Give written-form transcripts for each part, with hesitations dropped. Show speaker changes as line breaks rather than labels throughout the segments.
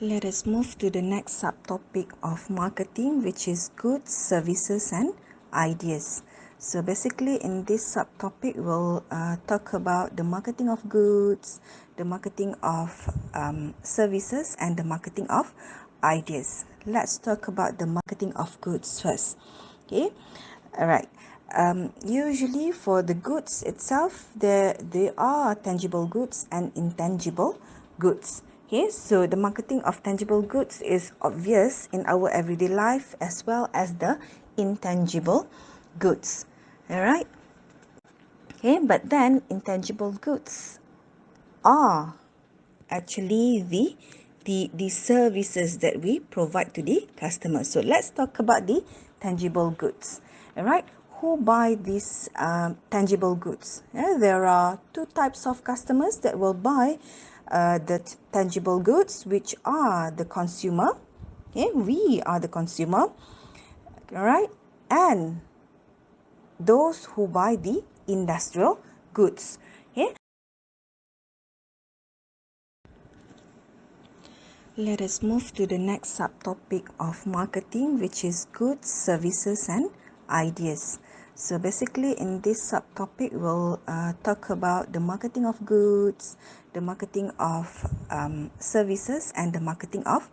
Let us move to the next subtopic of marketing, which is goods, services, and ideas. So basically in this subtopic, we'll talk about the marketing of goods, the marketing of services, and the marketing of ideas. Let's talk about the marketing of goods first. Okay, all right. Usually for the goods itself, there are tangible goods and intangible goods. Okay, so the marketing of tangible goods is obvious in our everyday life as well as the intangible goods. All right. Okay, but then intangible goods are actually the services that we provide to the customer. So let's talk about the tangible goods. All right, who buy these tangible goods? There are two types of customers that will buy the tangible goods, which are the consumer. Okay, we are the consumer. All right, and those who buy the industrial goods. Okay. Let us move to the next subtopic of marketing, which is goods, services, and ideas. So basically in this subtopic, we'll talk about the marketing of goods, the marketing of services, and the marketing of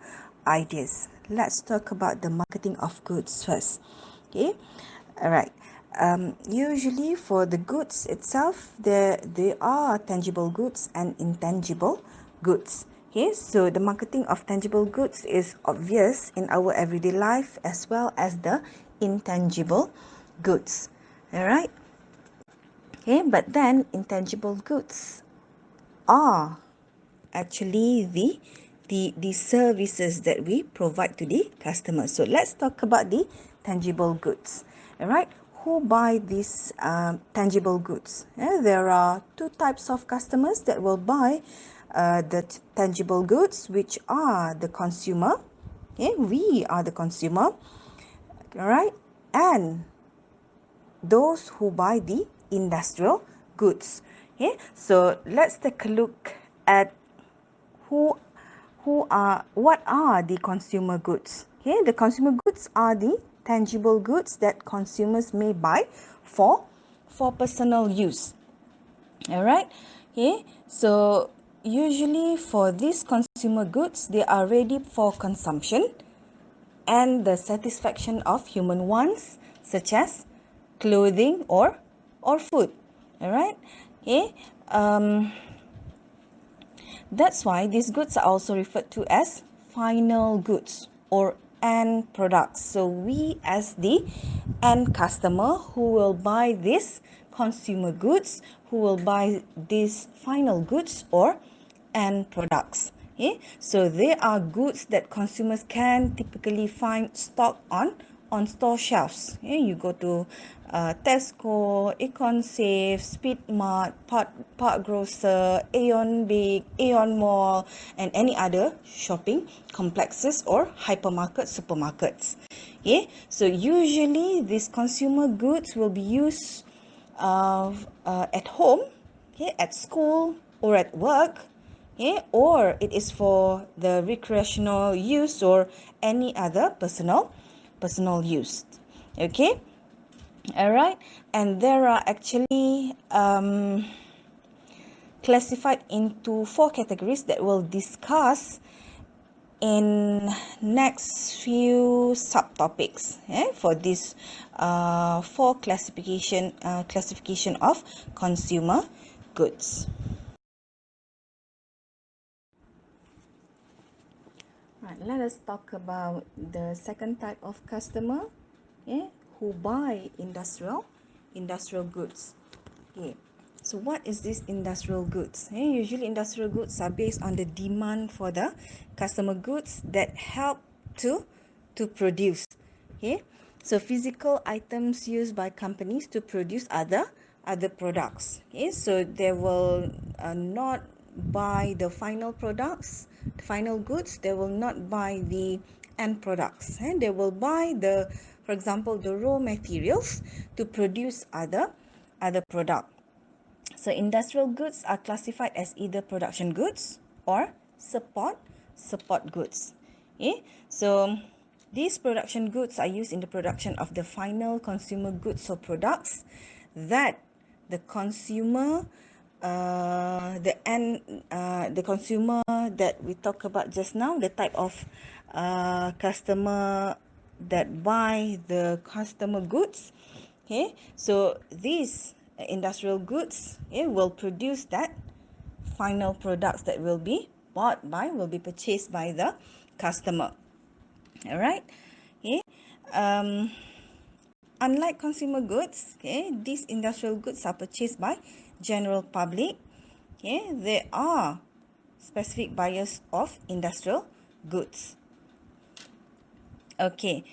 ideas. Let's talk about the marketing of goods first. Okay, all right. Usually for the goods itself, there are tangible goods and intangible goods. Okay, so the marketing of tangible goods is obvious in our everyday life as well as the intangible goods. All right. Okay, but then intangible goods are actually the services that we provide to the customer. So let's talk about the tangible goods. All right, who buy these tangible goods? There are two types of customers that will buy the tangible goods, which are the consumer. Okay, we are the consumer. All right, and those who buy the industrial goods. Okay, so let's take a look at who what are the consumer goods. Okay, the consumer goods are the tangible goods that consumers may buy for personal use. All right. Okay, so usually for these consumer goods, they are ready for consumption and the satisfaction of human wants, such as clothing or food. All right. Okay. That's why these goods are also referred to as final goods or end products. So we as the end customer who will buy these consumer goods, who will buy these final goods or end products. Okay? So they are goods that consumers can typically find stock on store shelves. Okay? You go to Tesco, EconSafe, Speedmart, Park Grocer, Aeon Big, Aeon Mall, and any other shopping complexes or hypermarket supermarkets. Okay? So usually these consumer goods will be used at home, okay, at school or at work, okay, or it is for the recreational use or any other personal use. Okay, all right, and there are actually classified into 4 categories that we'll discuss in next few subtopics for this 4 classification of consumer goods. Right, let us talk about the second type of customer, who buy industrial goods. Okay, so what is this industrial goods? Usually industrial goods are based on the demand for the customer goods that help to produce. Okay, so physical items used by companies to produce other products. Okay, so they will not buy the final products, the final goods. They will not buy the end products, and they will buy for example, the raw materials to produce other product. So industrial goods are classified as either production goods or support support goods. Okay, so these production goods are used in the production of the final consumer goods or products that the consumer, the consumer that we talked about just now, the type of customer that buy the customer goods. Okay, so these industrial goods, okay, will produce that final products that will be purchased by the customer. All right. Okay. um Unlike consumer goods, okay, these industrial goods are purchased by general public. Okay, there are specific buyers of industrial goods. Okay,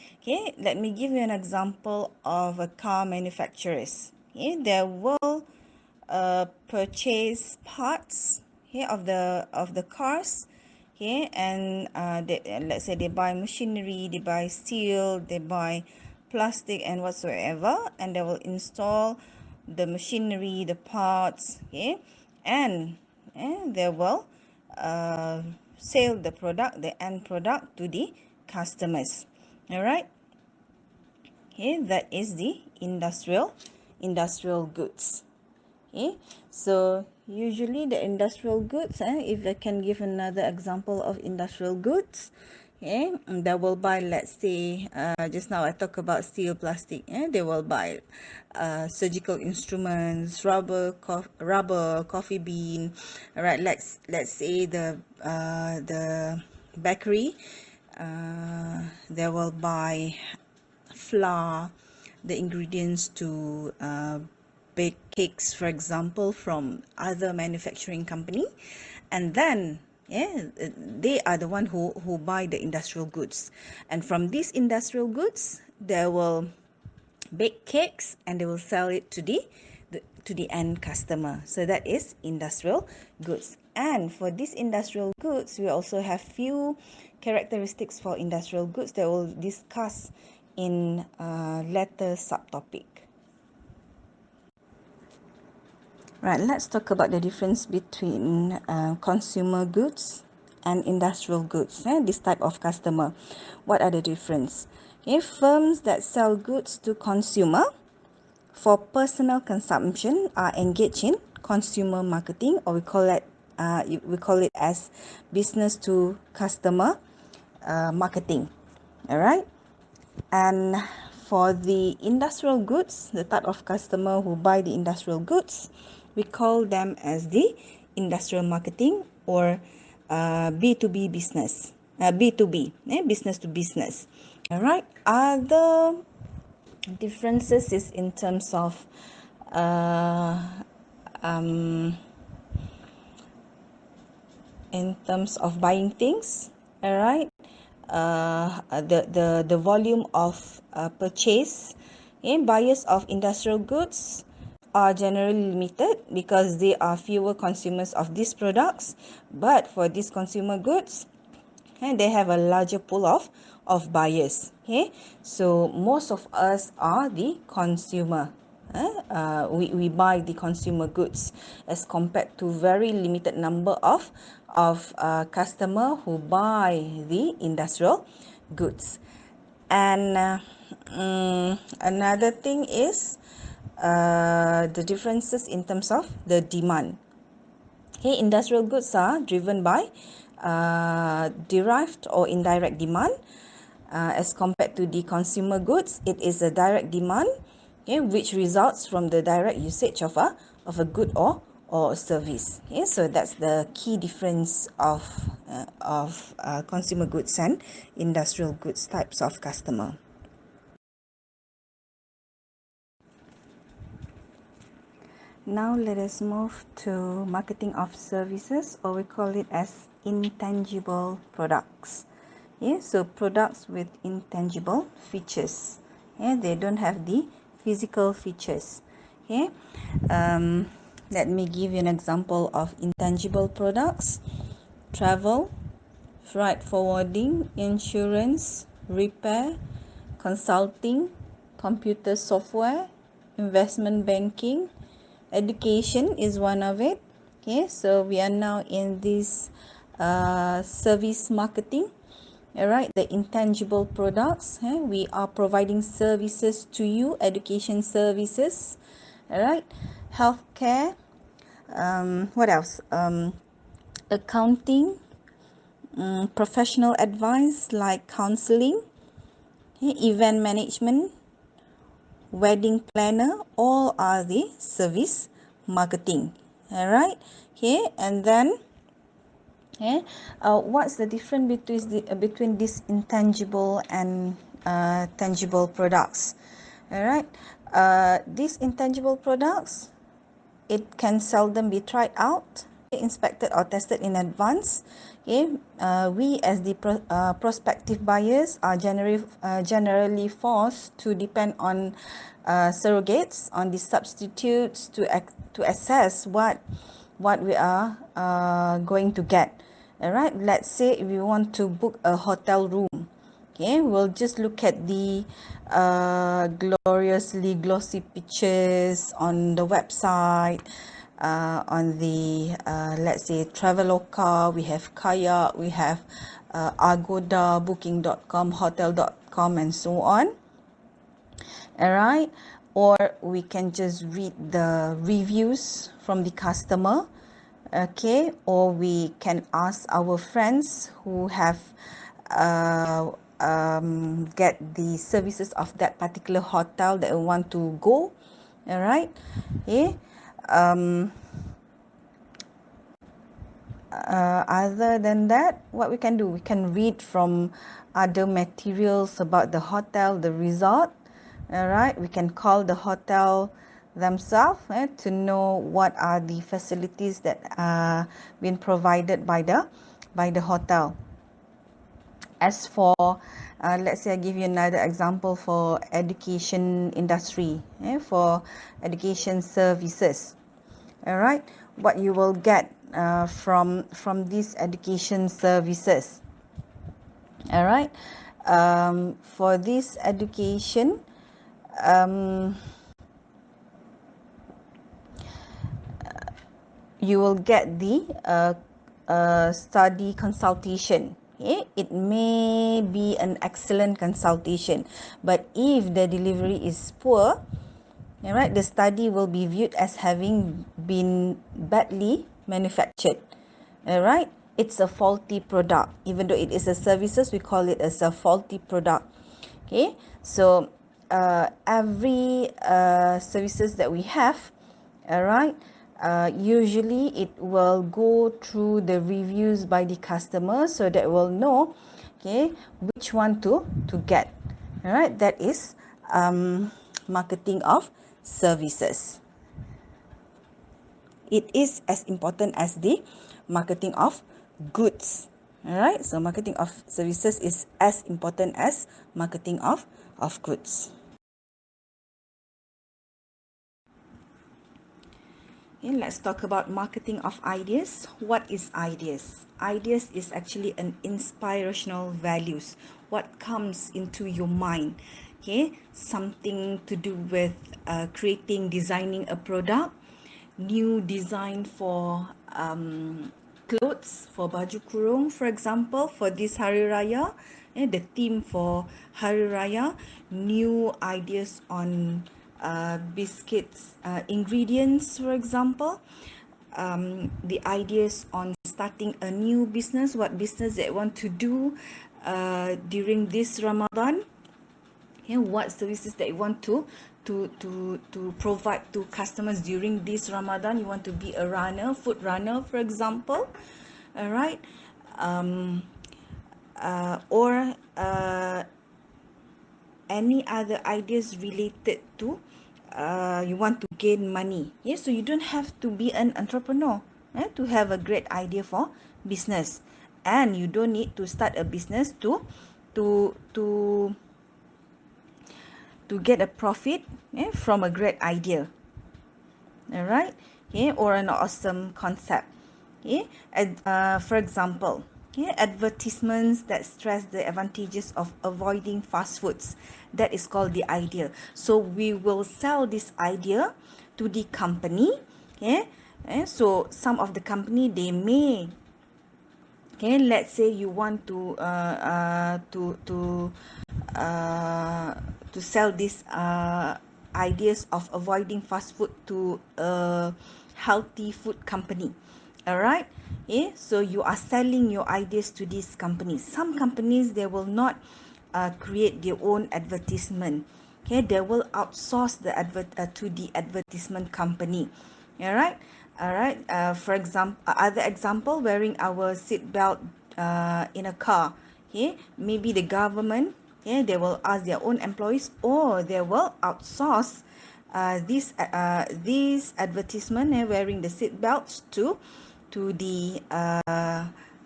let me give you an example of a car manufacturers. Okay, they will purchase parts, okay, of the cars. Okay, and let's say they buy machinery, they buy steel, they buy plastic and whatsoever, and they will install the machinery, the parts, okay, and they will uh, sell the product, the end product, to the customers. All right. Okay, that is the industrial goods. Okay, so usually the industrial goods, if I can give another example of industrial goods, okay, they will buy, let's say, just now I talk about steel, plastic, they will buy surgical instruments, rubber, coffee bean. All right, let's say the bakery, they will buy flour, the ingredients to bake cakes, for example, from other manufacturing company, and then they are the one who buy the industrial goods, and from these industrial goods they will bake cakes and they will sell it to the end customer. So that is industrial goods. And for these industrial goods, we also have few characteristics for industrial goods that we'll discuss in later subtopic. Right, let's talk about the difference between consumer goods and industrial goods. This type of customer, what are the difference? Okay, firms that sell goods to consumer for personal consumption are engaged in consumer marketing, or we call it as business to customer marketing. All right. And for the industrial goods, the type of customer who buy the industrial goods, we call them as the industrial marketing, or B2B business, B2B, business to business. All right. Other differences is in terms of uh, um, buying things. All right. The volume of purchase. Buyers of industrial goods are generally limited because there are fewer consumers of these products. But for these consumer goods, they have a larger pool of buyers. Okay, so most of us are the consumer. We buy the consumer goods as compared to very limited number of customer who buy the industrial goods. And another thing is the differences in terms of the demand. Okay, industrial goods are driven by derived or indirect demand. As compared to the consumer goods, it is a direct demand, okay, which results from the direct usage of a good or service. Okay, so that's the key difference of consumer goods and industrial goods types of customer. Now let us move to marketing of services, or we call it as intangible products. So products with intangible features. They don't have the physical features. Let me give you an example of intangible products: travel, freight forwarding, insurance, repair, consulting, computer software, investment banking. Education is one of it. Okay, so we are now in this service marketing. All right, the intangible products. We are providing services to you, education services. All right, healthcare. What else? Accounting, professional advice like counseling, event management, wedding planner, all are the service marketing. All right, okay, and then what's the difference between these intangible and tangible products? All right, these intangible products, it can seldom be tried out, inspected or tested in advance. Okay, we as the prospective buyers are generally forced to depend on surrogates, on the substitutes to assess what we are going to get. All right, let's say if you want to book a hotel room. Okay, we'll just look at the gloriously glossy pictures on the website, on the let's say Traveloka, we have Kayak, we have Agoda, Booking.com, Hotel.com, and so on. All right, or we can just read the reviews from the customer. Okay, or we can ask our friends who have get the services of that particular hotel that we want to go. All right, okay. Other than that, what we can do, we can read from other materials about the hotel, the resort. All right, we can call the hotel themselves to know what are the facilities that are being provided by the hotel. As for let's say I give you another example for education industry, for education services. All right, what you will get from these education services. All right, for this education, you will get the study consultation. Okay? It may be an excellent consultation, but if the delivery is poor, all right, the study will be viewed as having been badly manufactured. All right, it's a faulty product. Even though it is a services, we call it as a faulty product. Okay, so every services that we have, all right, usually it will go through the reviews by the customer, so that we'll know, okay, which one to get. All right, that is marketing of services. It is as important as the marketing of goods. All right, so marketing of services is as important as marketing of goods. Okay, let's talk about marketing of ideas. What is ideas? Ideas is actually an inspirational values. What comes into your mind? Okay, something to do with creating, designing a product, new design for clothes, for baju kurung, for example, for this Hari Raya, the theme for Hari Raya, new ideas on biscuits ingredients, for example, the ideas on starting a new business, what business they want to do during this Ramadan. What services that you want to provide to customers during this Ramadan. You want to be a runner, food runner, for example. All right, or any other ideas related to you want to gain money. Yes, so you don't have to be an entrepreneur to have a great idea for business, and you don't need to start a business to to to get a profit from a great idea. All right, or an awesome concept. For example, advertisements that stress the advantages of avoiding fast foods, that is called the idea. So we will sell this idea to the company. So some of the company, they may Okay, let's say you want to sell these ideas of avoiding fast food to a healthy food company. All right. So you are selling your ideas to these companies. Some companies, they will not create their own advertisement. Okay, they will outsource the to the advertisement company. All right. All right. For example, other example, wearing our seat belt in a car. Okay, maybe the government, okay, they will ask their own employees, or they will outsource this advertisement, wearing the seat belts to the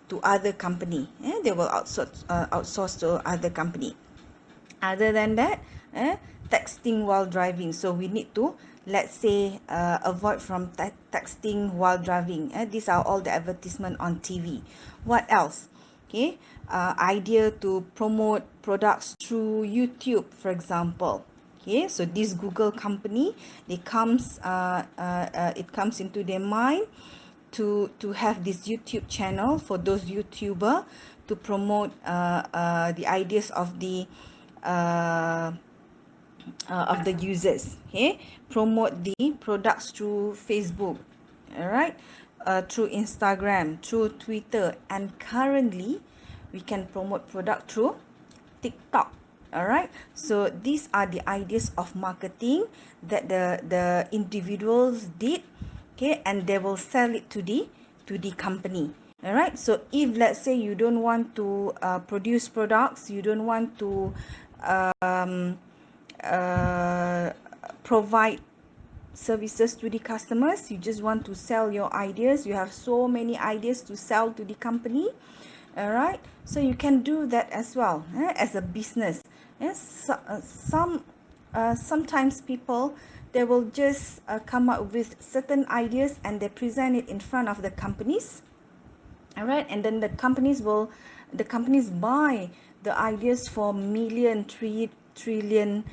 to other company. They will outsource to other company. Other than that, texting while driving. So we need to, let's say, avoid from texting while driving. These are all the advertisement on TV. What else? Okay, idea to promote products through YouTube, for example. Okay, so this Google company, it comes into their mind to have this YouTube channel for those YouTuber to promote the ideas uh, of the users. Okay, promote the products through Facebook, all right, through Instagram, through Twitter, and currently we can promote product through TikTok. All right, so these are the ideas of marketing that the individuals did. Okay, and they will sell it to the company. All right, so if let's say you don't want to produce products, you don't want to um, uh, provide services to the customers, you just want to sell your ideas, you have so many ideas to sell to the company. All right, so you can do that as well, as a business. Yes, sometimes people, they will just come up with certain ideas and they present it in front of the companies. All right, and then the companies buy the ideas for trillion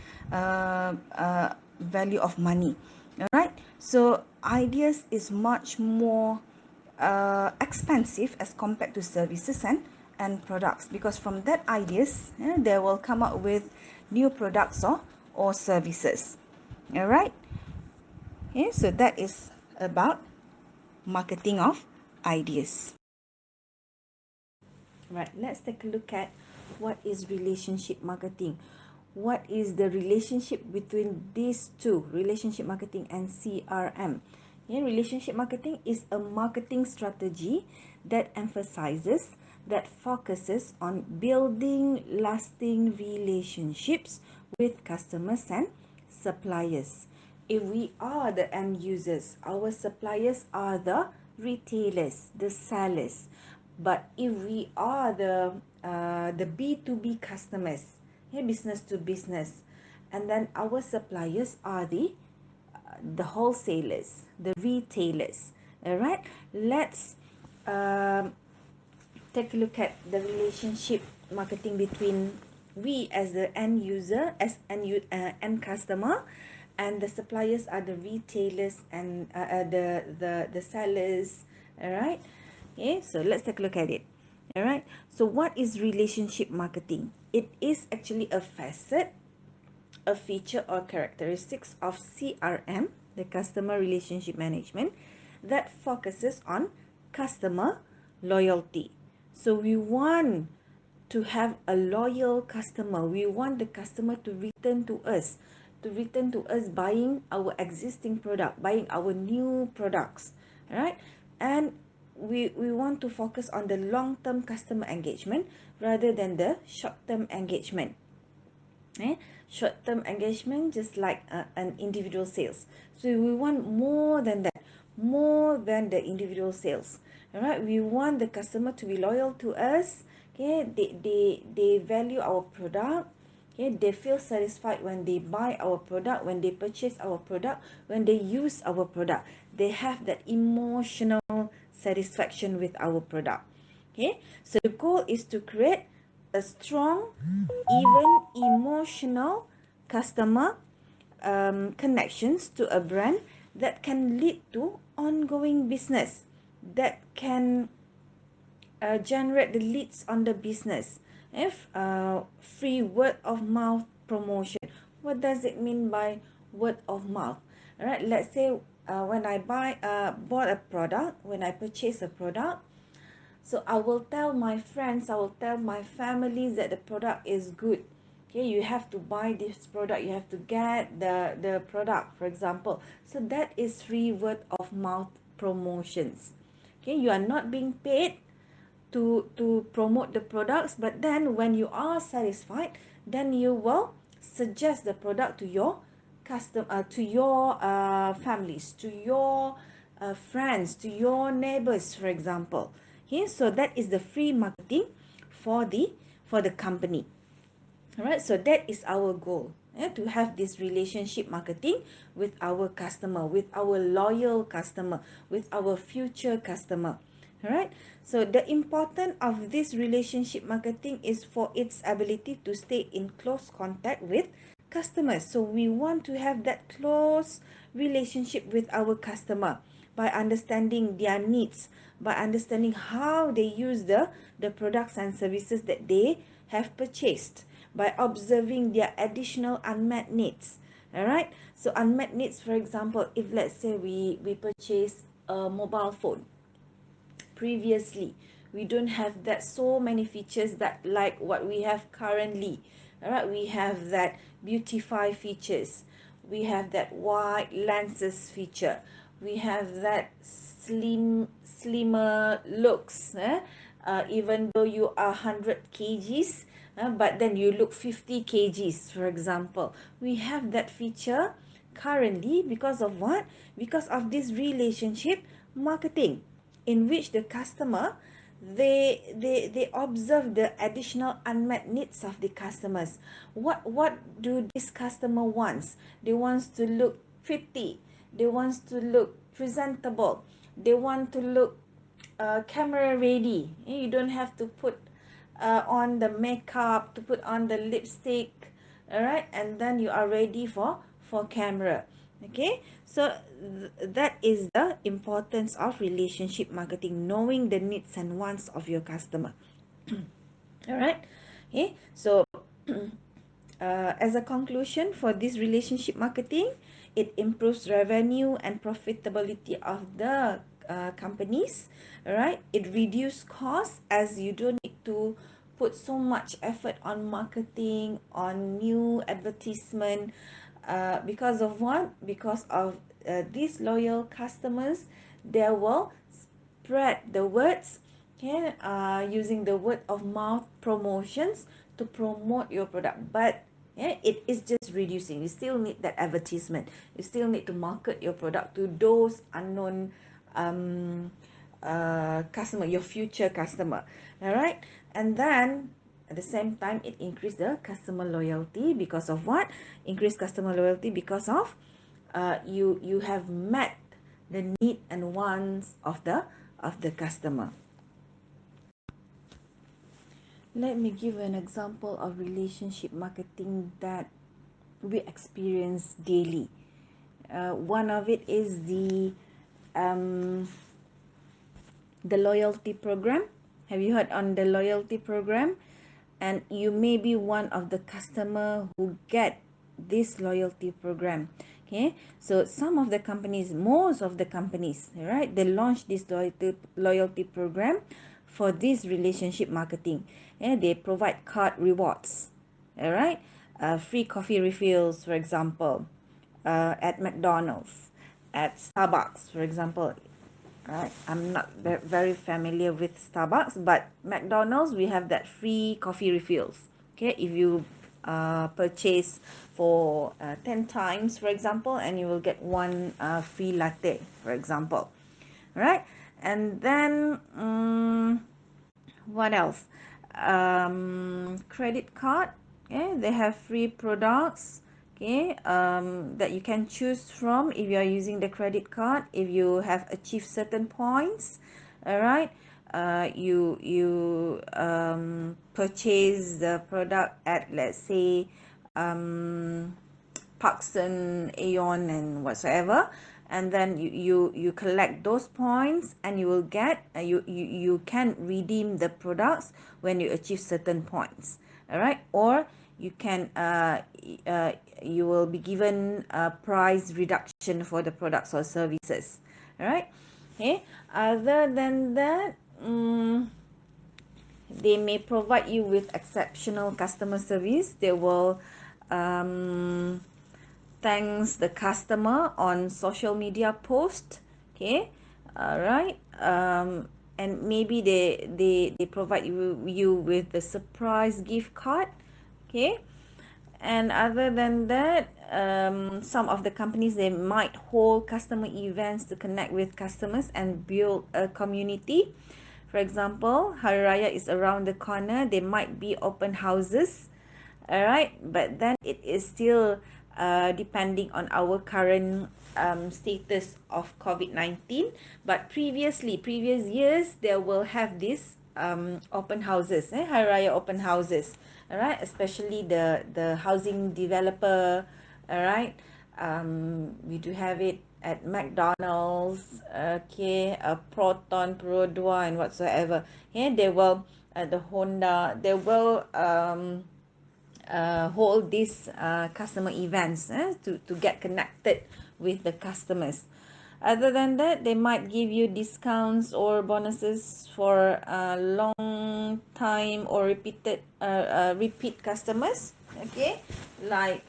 value of money. All right, so ideas is much more expensive as compared to services and products, because from that ideas, they will come up with new products or services. All right. So that is about marketing of ideas. Right, let's take a look at what is relationship marketing. What is the relationship between these two, relationship marketing and CRM? Relationship marketing is a marketing strategy that emphasizes, that focuses on building lasting relationships with customers and suppliers. If we are the end users, our suppliers are the retailers, the sellers. But if we are the B2B customers, business to business, and then our suppliers are the wholesalers, the retailers. All right, let's um, take a look at the relationship marketing between we as the end user, as end customer, and the suppliers are the retailers and the sellers. All right. Okay, so let's take a look at it. All right, so what is relationship marketing? It is actually a facet, a feature or characteristics of CRM, the customer relationship management, that focuses on customer loyalty. So we want to have a loyal customer. We want the customer to return to us, buying our existing product, buying our new products, right? And we want to focus on the long-term customer engagement rather than the short-term engagement. Short-term engagement, just like an individual sales. So we want more than that, more than the individual sales. All right, we want the customer to be loyal to us. Okay, they value our product. Okay, they feel satisfied when they buy our product, when they purchase our product, when they use our product. They have that emotional satisfaction with our product. Okay, so the goal is to create a strong, even emotional customer connections to a brand that can lead to ongoing business, that can generate the leads on the business. If free word of mouth promotion. What does it mean by word of mouth? All right, let's say when I bought a product, when I purchase a product, so I will tell my friends, I will tell my families that the product is good. Okay, you have to buy this product, you have to get the product, for example. So that is free word of mouth promotions. Okay, you are not being paid to promote the products, but then when you are satisfied, then you will suggest the product to your to your families, to your friends, to your neighbors, for example. Okay, so that is the free marketing for the company. All right, so that is our goal, to have this relationship marketing with our customer, with our loyal customer, with our future customer. All right, so the importance of this relationship marketing is for its ability to stay in close contact with customers. So we want to have that close relationship with our customer by understanding their needs, by understanding how they use the products and services that they have purchased, by observing their additional unmet needs. All right, so unmet needs, for example, if let's say we purchase a mobile phone previously, we don't have that so many features that like what we have currently. All right, we have that beautify features, we have that wide lenses feature, we have that slimmer looks, even though you are 100 kgs, but then you look 50 kgs, for example. We have that feature currently because of what? Because of this relationship marketing, in which the customer, they observe the additional unmet needs of the customers. What do this customer wants? They wants to look pretty, they wants to look presentable, they want to look camera ready. You don't have to put on the makeup, to put on the lipstick, all right, and then you are ready for camera. Okay, so that is the importance of relationship marketing, knowing the needs and wants of your customer. All right, okay, so as a conclusion for this relationship marketing, it improves revenue and profitability of the companies. All right, it reduces costs as you don't need to put so much effort on marketing, on new advertisement, because of what? Because of these loyal customers, they will spread the words, okay, using the word of mouth promotions to promote your product. But yeah, it is just reducing. You still need that advertisement. You still need to market your product to those unknown customer, your future customer. All right, and then at the same time, it increase the customer loyalty because of what? Increase customer loyalty because of you have met the need and wants of the customer. Let me give an example of relationship marketing that we experience daily. One of it is the loyalty program. Have you heard on the loyalty program? And you may be one of the customer who get this loyalty program. Okay, so some of the companies, most of the companies, right, they launch this loyalty program for this relationship marketing. And they provide card rewards. All right, free coffee refills, for example, at McDonald's, at Starbucks, for example. Right, I'm not very familiar with Starbucks, but McDonald's, we have that free coffee refills. Okay, if you purchase for 10 times, for example, and you will get one free latte, for example. Right, and then what else? Credit card. Okay, they have free products, okay, that you can choose from if you are using the credit card. If you have achieved certain points, all right, you purchase the product at, let's say, Parkson, Aeon, and whatsoever, and then you collect those points, and you will get you can redeem the products when you achieve certain points. All right, or you can you will be given a price reduction for the products or services. All right. Okay, other than that, they may provide you with exceptional customer service. They will thanks the customer on social media post. Okay, all right. And maybe they provide you with the surprise gift card. Okay, and other than that, some of the companies, they might hold customer events to connect with customers and build a community. For example, Hari Raya is around the corner. There might be open houses. All right, but then it is still depending on our current status of COVID-19. But previous years, they will have this open houses, Hari Raya open houses. All right, especially the housing developer. All right, we do have it at McDonald's, okay, Proton, Perodua, and whatsoever. Yeah, they will the Honda, they will hold these customer events to get connected with the customers. Other than that, they might give you discounts or bonuses for long time or repeat customers. Okay, like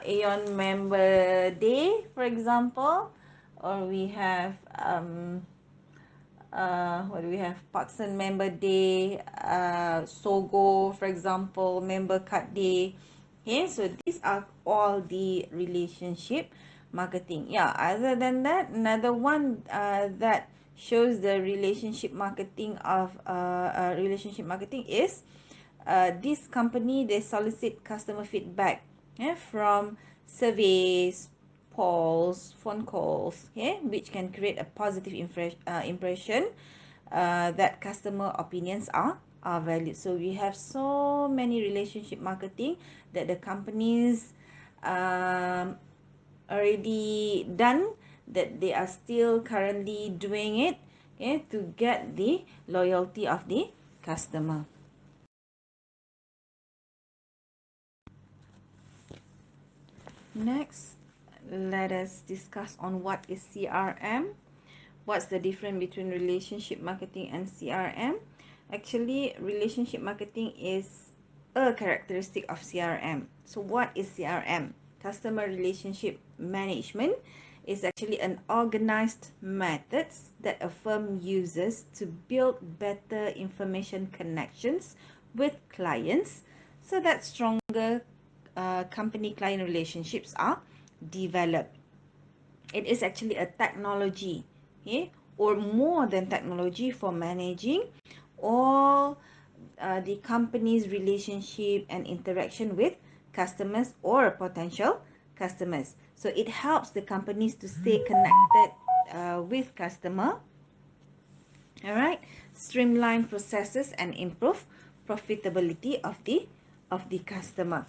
Aeon Member Day, for example, or we have what do we have? Parkson Member Day, Sogo, for example, Member Card Day. Okay, so these are all the relationship marketing. Yeah, other than that, another one that shows the relationship marketing is this company, they solicit customer feedback from surveys, polls, phone calls, which can create a positive impression that customer opinions are valued. So we have so many relationship marketing that the companies already done, that they are still currently doing it, to get the loyalty of the customer. Next, let us discuss on what is CRM. What's the difference between relationship marketing and CRM? Actually, relationship marketing is a characteristic of CRM. So what is CRM? Customer relationship management is actually an organized methods that a firm uses to build better information connections with clients, so that stronger company-client relationships are developed. It is actually a technology, or more than technology, for managing all the company's relationship and interaction with customers or potential customers. So it helps the companies to stay connected with customer. All right, streamline processes and improve profitability of the customer.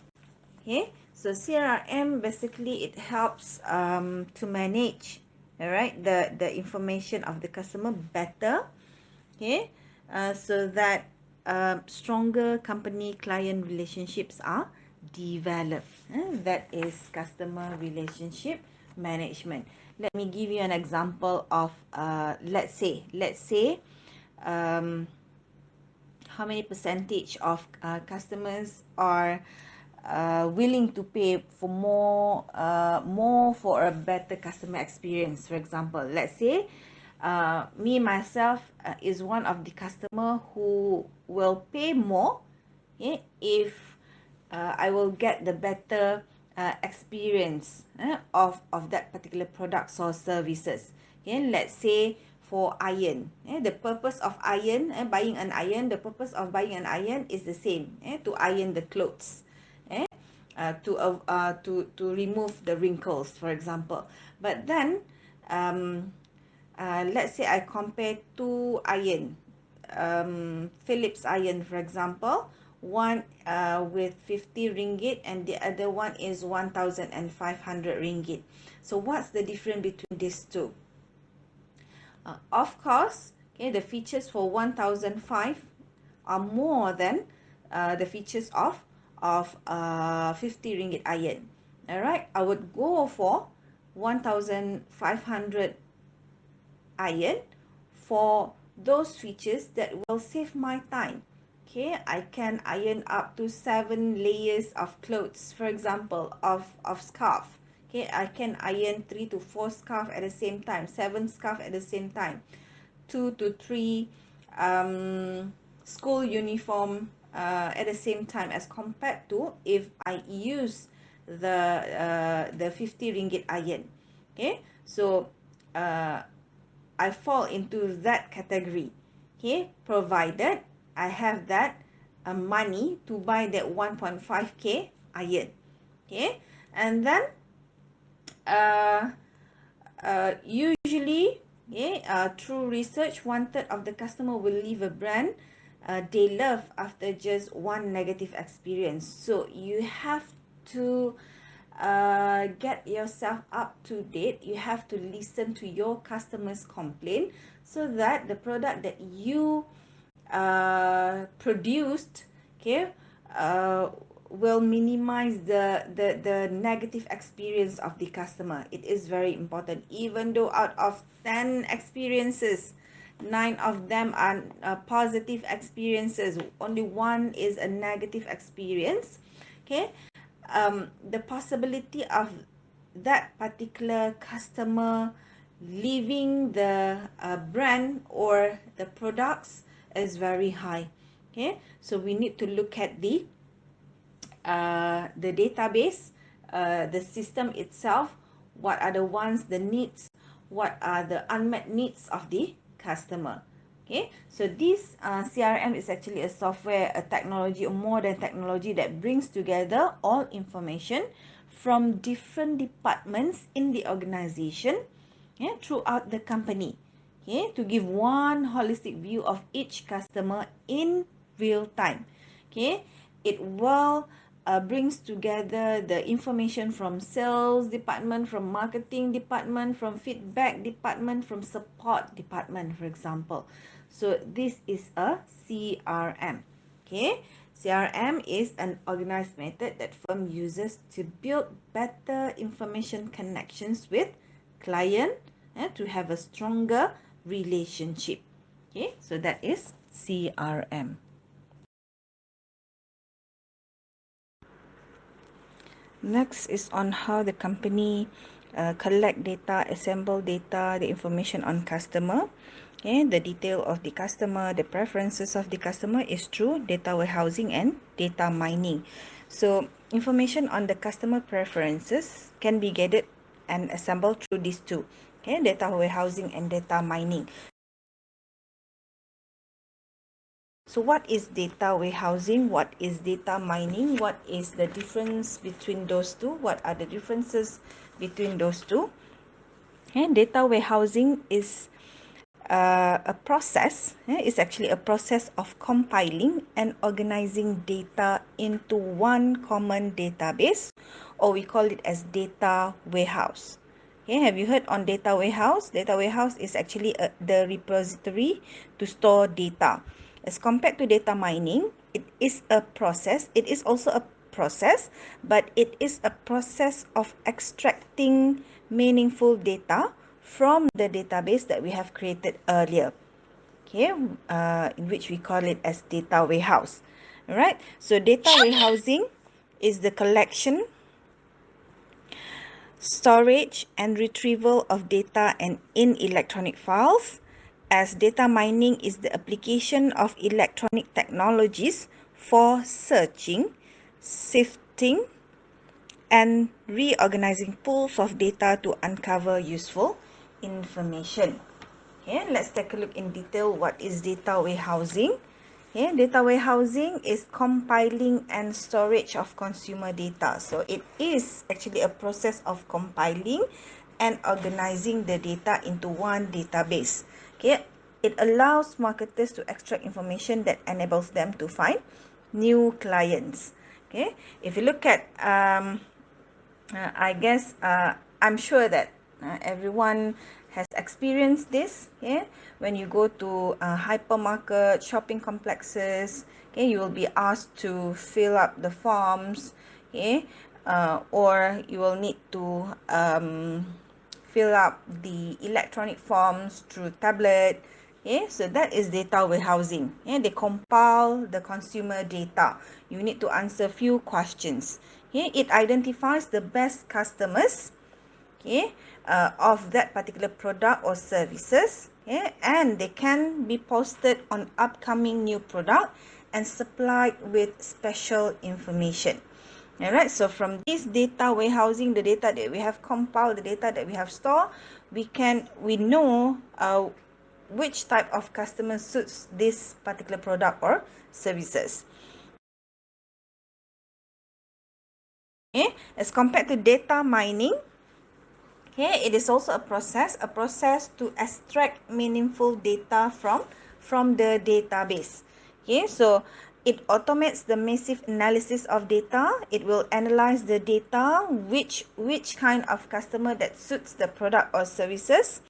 Okay, so CRM, basically it helps to manage, all right, the information of the customer better, okay, so that stronger company client relationships are developed. That is customer relationship management. Let me give you an example of let's say how many percentage of customers are willing to pay for more for a better customer experience. For example, let's say me myself is one of the customer who will pay more, if I will get the better experience of that particular products or services. Let's say for iron, the purpose of iron, buying an iron, the purpose of buying an iron is the same, to iron the clothes, to remove the wrinkles, for example. But then let's say I compare two iron, Philips iron, for example. one with 50 ringgit and the other one is 1,500 ringgit. So what's the difference between these two? Of course, okay, the features for 1,005 are more than the features of 50 ringgit iron. All right, I would go for 1,500 iron for those features that will save my time. Okay, I can iron up to 7 layers of clothes, for example, of scarf. Okay, I can iron 3 to 4 scarf at the same time, 7 scarf at the same time, 2 to 3 school uniform at the same time, as compared to if I use the 50 ringgit iron. Okay, so I fall into that category. Okay, provided I have that money to buy that 1.5k iron. Okay, and then usually, through research, 1/3 of the customer will leave a brand they love after just one negative experience. So you have to get yourself up to date. You have to listen to your customers' complaint so that the product that you produced, okay, will minimize the negative experience of the customer. It is very important. Even though out of 10 experiences, 9 of them are positive experiences, only one is a negative experience. Okay, the possibility of that particular customer leaving the brand or the products is very high. Okay, so we need to look at the database, the system itself. What are the ones, the needs, what are the unmet needs of the customer. Okay, so this CRM is actually a software, a technology, or more than technology, that brings together all information from different departments in the organization, throughout the company, to give one holistic view of each customer in real time. Okay, it will brings together the information from sales department, from marketing department, from feedback department, from support department, for example. So this is a CRM. Okay, CRM is an organized method that firm uses to build better information connections with client, to have a stronger relationship. Okay, so that is CRM. Next is on how the company collect data, assemble data, the information on customer. Okay, the detail of the customer, the preferences of the customer is through data warehousing and data mining. So information on the customer preferences can be gathered and assembled through these two. Okay, data warehousing and data mining. So what is data warehousing? What is data mining? What is the difference between those two? What are the differences between those two? And data warehousing is a process. It's actually a process of compiling and organizing data into one common database, or we call it as data warehouse. Okay, have you heard on data warehouse? Data warehouse is actually the repository to store data. As compared to data mining, it is a process. It is also a process, but it is a process of extracting meaningful data from the database that we have created earlier. Okay, in which we call it as data warehouse. All right, so data warehousing is the collection, storage and retrieval of data and in electronic files, as data mining is the application of electronic technologies for searching, sifting, and reorganizing pools of data to uncover useful information. Okay, let's take a look in detail what is data warehousing. Okay, data warehousing is compiling and storage of consumer data. So it is actually a process of compiling and organizing the data into one database. Okay, it allows marketers to extract information that enables them to find new clients. Okay, if you look at I guess I'm sure that everyone has experienced this. Yeah, when you go to hypermarket, shopping complexes, okay, you will be asked to fill up the forms. Okay, or you will need to fill up the electronic forms through tablet. Okay, so that is data warehousing. Yeah, they compile the consumer data. You need to answer few questions. Okay, it identifies the best customers, okay, of that particular product or services. Okay, and they can be posted on upcoming new product and supplied with special information. Alright, so from this data warehousing, the data that we have compiled, the data that we have stored, we know which type of customer suits this particular product or services. Okay, as compared to data mining, okay, it is also a process to extract meaningful data from the database. Okay, so it automates the massive analysis of data. It will analyze the data, which kind of customer that suits the product or services.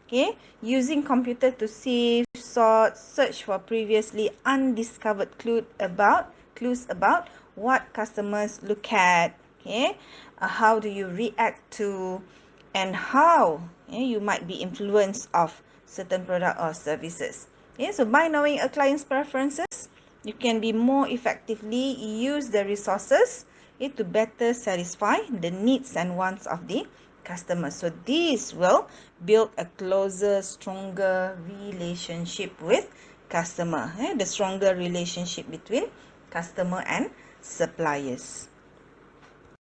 Okay, using computer to sieve, sort, search for previously undiscovered clues about what customers look at. Okay, how do you react to, and how you might be influenced of certain product or services. Okay, so by knowing a client's preferences, you can be more effectively use the resources to better satisfy the needs and wants of the customer. So this will build a closer, stronger relationship with customer. The stronger relationship between customer and suppliers.